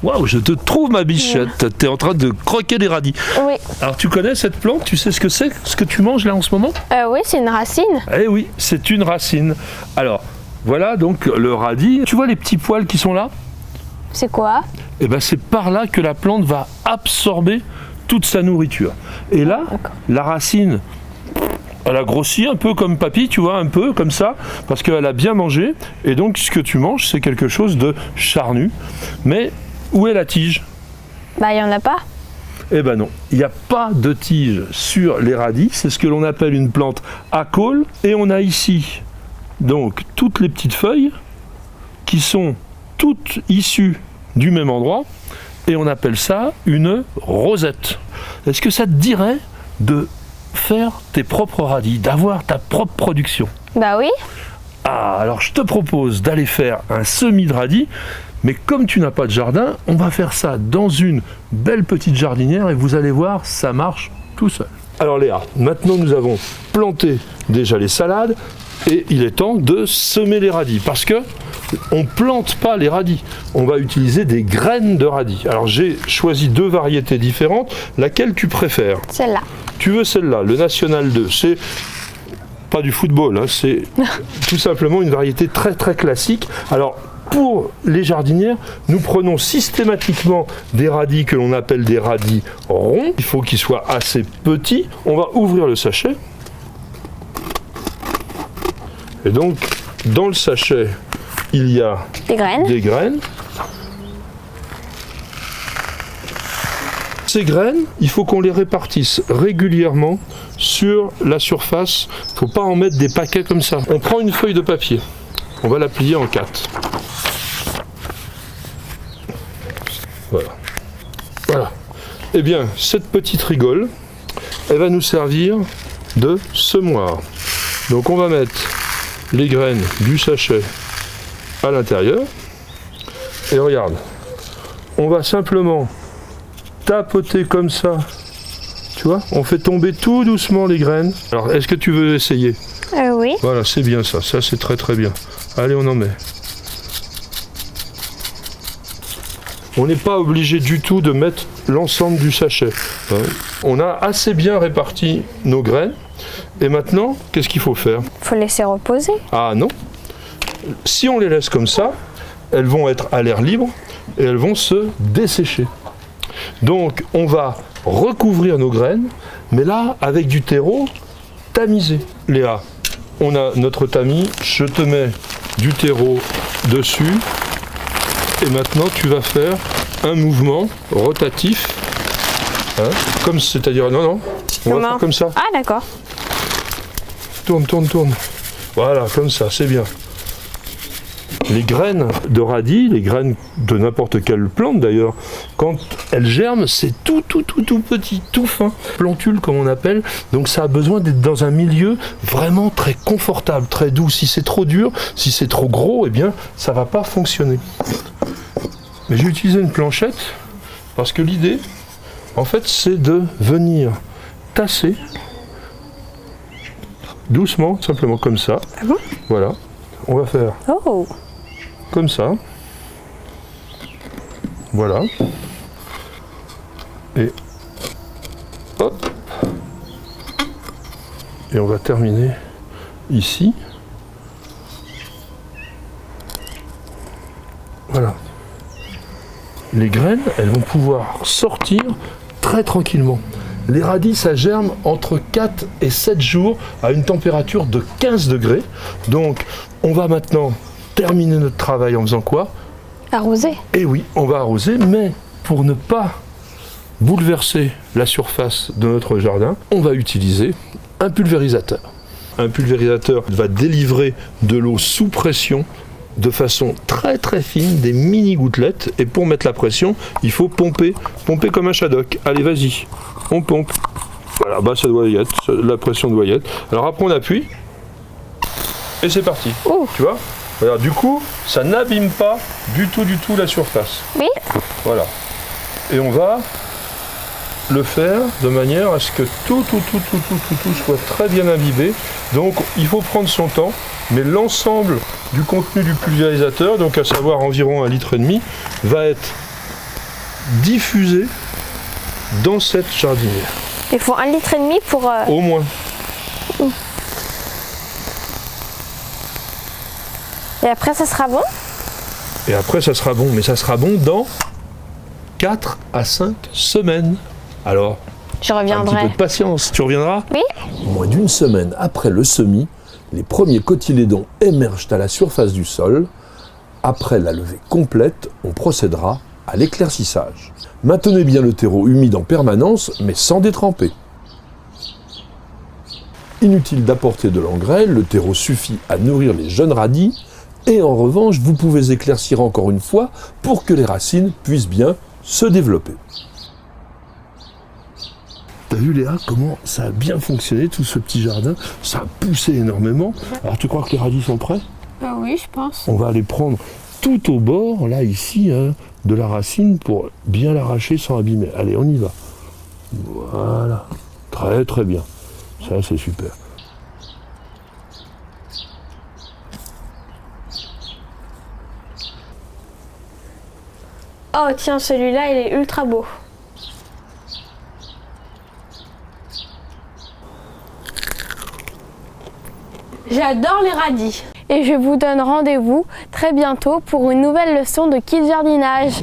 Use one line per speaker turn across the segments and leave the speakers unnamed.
Waouh, je te trouve ma bichette, t'es en train de croquer des radis.
Oui.
Alors tu connais cette plante, tu sais ce que c'est, ce que tu manges là en ce moment?
Oui, c'est une racine.
Eh oui, c'est une racine. Alors, voilà donc le radis. Tu vois les petits poils qui sont là?
C'est quoi?
Eh ben c'est par là que la plante va absorber toute sa nourriture. Et là, la racine, elle a grossi un peu comme papy, tu vois, un peu comme ça, parce qu'elle a bien mangé. Et donc ce que tu manges, c'est quelque chose de charnu. Mais où est la tige?
Bah, il n'y en a pas.
Eh ben non, il n'y a pas de tige sur les radis, c'est ce que l'on appelle une plante à caules. Et on a ici donc toutes les petites feuilles qui sont toutes issues du même endroit et on appelle ça une rosette. Est-ce que ça te dirait de faire tes propres radis, d'avoir ta propre production?
Bah oui.
Ah, alors je te propose d'aller faire un semis de radis. Mais comme tu n'as pas de jardin, on va faire ça dans une belle petite jardinière et vous allez voir, ça marche tout seul. Alors Léa, maintenant nous avons planté déjà les salades et il est temps de semer les radis parce que on plante pas les radis, on va utiliser des graines de radis. Alors j'ai choisi 2 variétés différentes, laquelle tu préfères?
Celle-là.
Tu veux celle-là, le National 2, c'est pas du football, hein, c'est tout simplement une variété très très classique. Alors pour les jardinières, nous prenons systématiquement des radis que l'on appelle des radis ronds. Il faut qu'ils soient assez petits. On va ouvrir le sachet. Et donc, dans le sachet, il y a des graines. Ces graines, il faut qu'on les répartisse régulièrement sur la surface. Il ne faut pas en mettre des paquets comme ça. On prend une feuille de papier. On va la plier en 4. Voilà. Voilà. Eh bien, cette petite rigole, elle va nous servir de semoir. Donc on va mettre les graines du sachet à l'intérieur. Et regarde, on va simplement tapoter comme ça. Tu vois, on fait tomber tout doucement les graines. Alors, est-ce que tu veux essayer?
Oui.
Voilà, c'est bien ça. Ça, c'est très très bien. Allez, on en met. On n'est pas obligé du tout de mettre l'ensemble du sachet. On a assez bien réparti nos graines. Et maintenant, qu'est-ce qu'il faut faire?
Il faut laisser reposer.
Ah non. Si on les laisse comme ça, elles vont être à l'air libre et elles vont se dessécher. Donc, on va recouvrir nos graines, mais là, avec du terreau tamisé. Léa, on a notre tamis. Je te mets du terreau dessus. Et maintenant, tu vas faire un mouvement rotatif, hein, comme c'est-à-dire non, on va faire comme ça.
Ah d'accord.
Tourne, tourne, tourne. Voilà, comme ça, c'est bien. Les graines de radis, les graines de n'importe quelle plante d'ailleurs, quand elles germent, c'est tout petit, tout fin, plantule comme on appelle. Donc ça a besoin d'être dans un milieu vraiment très confortable, très doux. Si c'est trop dur, si c'est trop gros, eh bien ça va pas fonctionner. Mais j'ai utilisé une planchette parce que l'idée, en fait, c'est de venir tasser doucement, simplement comme ça.
Ah bon?
Voilà. On va faire comme ça. Voilà. Et hop. Et on va terminer ici. Voilà. Les graines, elles vont pouvoir sortir très tranquillement. Les radis, ça germe entre 4 et 7 jours à une température de 15 degrés. Donc, on va maintenant terminer notre travail en faisant quoi?
Arroser.
Et oui, on va arroser, mais pour ne pas bouleverser la surface de notre jardin, on va utiliser un pulvérisateur. Un pulvérisateur va délivrer de l'eau sous pression de façon très très fine, des mini gouttelettes, et pour mettre la pression, il faut pomper comme un shadok. Allez, vas-y, on pompe. Voilà, bah ça doit y être, la pression doit y être. Alors après on appuie, et c'est parti. Tu vois? Voilà, du coup, ça n'abîme pas du tout la surface.
Oui.
Voilà. Et on va le faire de manière à ce que tout soit très bien imbibé. Donc il faut prendre son temps, mais l'ensemble du contenu du pulvérisateur, donc à savoir environ 1,5 litre, va être diffuser dans cette jardinière.
Il faut 1,5 litre pour...
Au moins.
Et après, ça sera bon?
Et après, ça sera bon. Mais ça sera bon dans 4 à 5 semaines. Alors,
Je
un petit
reviendrai.
peu de patience. Tu reviendras?
Oui.
Moins d'une semaine après le semis, les premiers cotylédons émergent à la surface du sol. Après la levée complète, on procédera à l'éclaircissage. Maintenez bien le terreau humide en permanence, mais sans détremper. Inutile d'apporter de l'engrais, le terreau suffit à nourrir les jeunes radis. Et en revanche, vous pouvez éclaircir encore une fois pour que les racines puissent bien se développer.
T'as vu Léa, comment ça a bien fonctionné tout ce petit jardin? Ça a poussé énormément. Alors tu crois que les radis sont prêts?
Oui, je pense.
On va aller prendre tout au bord, là, ici, hein, de la racine pour bien l'arracher sans abîmer. Allez, on y va. Voilà. Très très bien. Ça, c'est super.
Oh, tiens, celui-là, il est ultra beau. J'adore les radis. Et je vous donne rendez-vous très bientôt pour une nouvelle leçon de kit jardinage.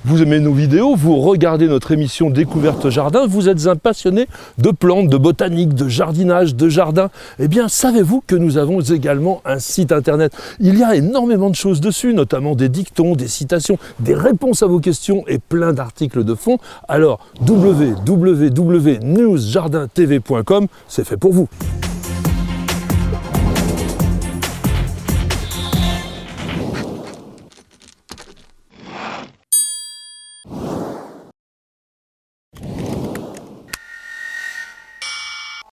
Vous aimez nos vidéos, vous regardez notre émission Découverte Jardin, vous êtes un passionné de plantes, de botanique, de jardinage, de jardin. Eh bien, savez-vous que nous avons également un site internet? Il y a énormément de choses dessus, notamment des dictons, des citations, des réponses à vos questions et plein d'articles de fond. Alors, www.newsjardintv.com, c'est fait pour vous.